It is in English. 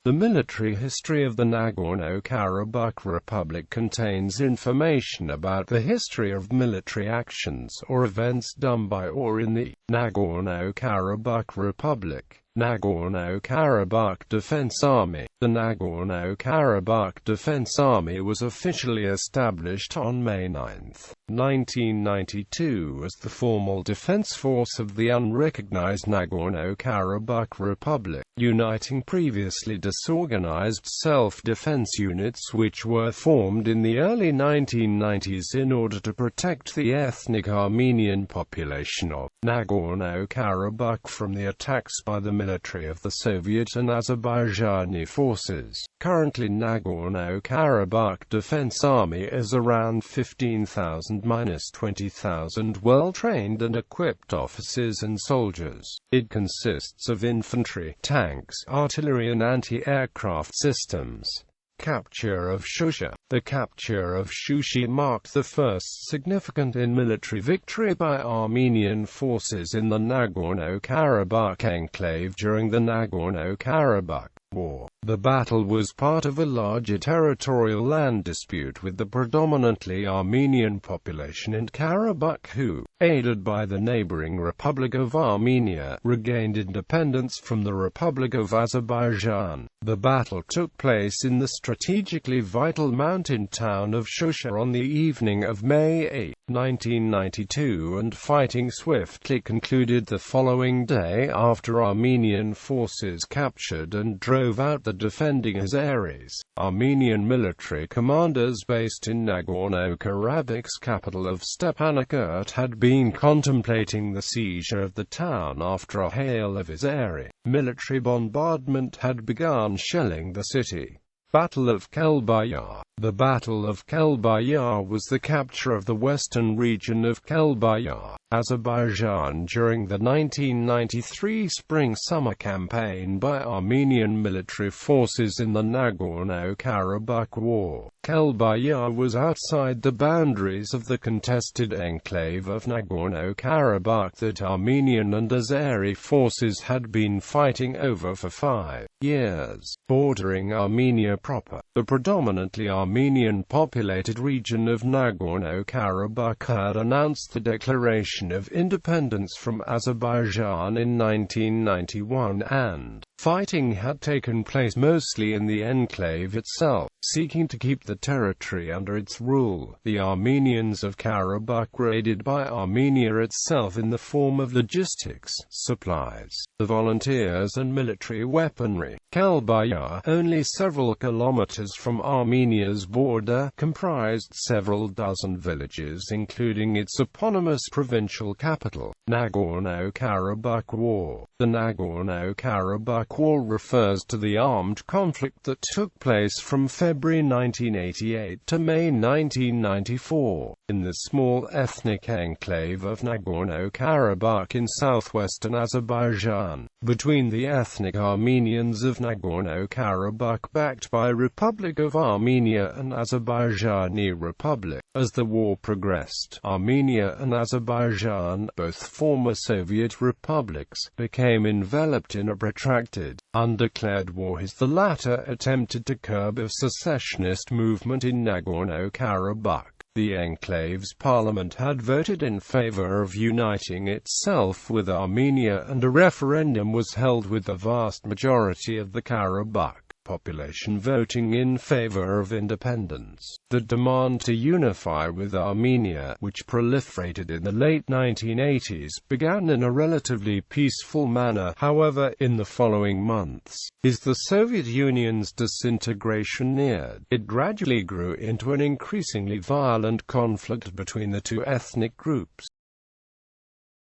The military history of the Nagorno-Karabakh Republic contains information about the history of military actions or events done by or in the Nagorno-Karabakh Republic. Nagorno-Karabakh Defense Army. The Nagorno-Karabakh Defense Army was officially established on May 9, 1992 as the formal defense force of the unrecognized Nagorno-Karabakh Republic, uniting previously disorganized self-defense units which were formed in the early 1990s in order to protect the ethnic Armenian population of Nagorno-Karabakh from the attacks by the military of the Soviet and Azerbaijani forces. Currently, Nagorno-Karabakh Defense Army is around 15,000–20,000 well-trained and equipped officers and soldiers. It consists of infantry, tanks, artillery and anti-aircraft systems. Capture of Shusha. The capture of Shusha marked the first significant military victory by Armenian forces in the Nagorno-Karabakh enclave during the Nagorno-Karabakh War. The battle was part of a larger territorial land dispute with the predominantly Armenian population in Karabakh who, aided by the neighboring Republic of Armenia, regained independence from the Republic of Azerbaijan. The battle took place in the strategically vital mountain town of Shusha on the evening of May 8, 1992, and fighting swiftly concluded the following day after Armenian forces captured and drove out the defending Azeris. Armenian military commanders based in Nagorno-Karabakh's capital of Stepanakert had been contemplating the seizure of the town after a hail of Azeri military bombardment had begun shelling the city. Battle of Kelbayar. The Battle of Kelbayar was the capture of the western region of Kelbayar, Azerbaijan during the 1993 Spring-Summer campaign by Armenian military forces in the Nagorno-Karabakh War. Kelbayar was outside the boundaries of the contested enclave of Nagorno-Karabakh that Armenian and Azeri forces had been fighting over for 5 years, bordering Armenia proper. The predominantly Armenian-populated region of Nagorno-Karabakh had announced the declaration of independence from Azerbaijan in 1991, and fighting had taken place mostly in the enclave itself, seeking to keep the territory under its rule. The Armenians of Karabakh were aided by Armenia itself in the form of logistics, supplies, the volunteers and military weaponry. Kelbayar, only several kilometers from Armenia's border, comprised several dozen villages including its eponymous provincial capital. Nagorno-Karabakh War. The Nagorno-Karabakh War refers to the armed conflict that took place from February 1988 to May 1994, in the small ethnic enclave of Nagorno-Karabakh in southwestern Azerbaijan, between the ethnic Armenians of Nagorno-Karabakh backed by Republic of Armenia and Azerbaijani Republic. As the war progressed, Armenia and Azerbaijan, both former Soviet republics, became enveloped in a protracted, undeclared war as the latter attempted to curb a secessionist movement in Nagorno-Karabakh. The enclave's parliament had voted in favor of uniting itself with Armenia, and a referendum was held with the vast majority of the Karabakh population voting in favor of independence. The demand to unify with Armenia, which proliferated in the late 1980s, began in a relatively peaceful manner. However, in the following months, as the Soviet Union's disintegration neared, it gradually grew into an increasingly violent conflict between the two ethnic groups.